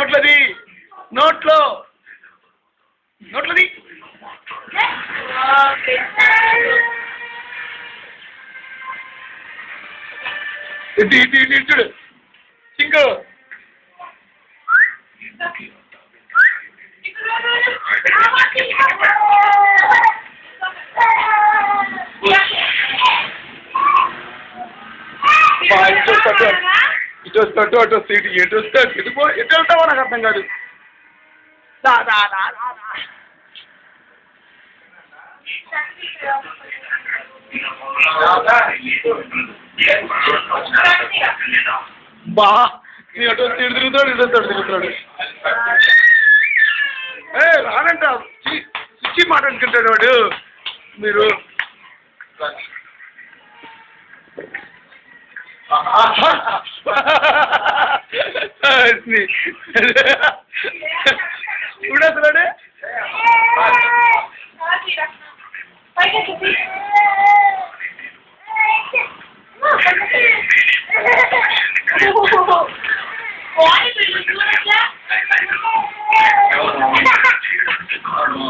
నోట్లది నోట్లో నోట్లది ఇటు ఇటు ఇటు ఇటు చింకు ఇటు వస్తాడు అటు వస్తే ఇటు ఎటు వస్తాడు ఎటు వెళ్తావో నాకు అర్థం కాదు బా నీ అటు వస్తే ఇటు తిరుగుతాడు ఇటు వస్తాడు తిరుగుతాడు రానంట చిచ్చి మాట అనుకుంటాడు వాడు మీరు చూడేస్తున్నాడే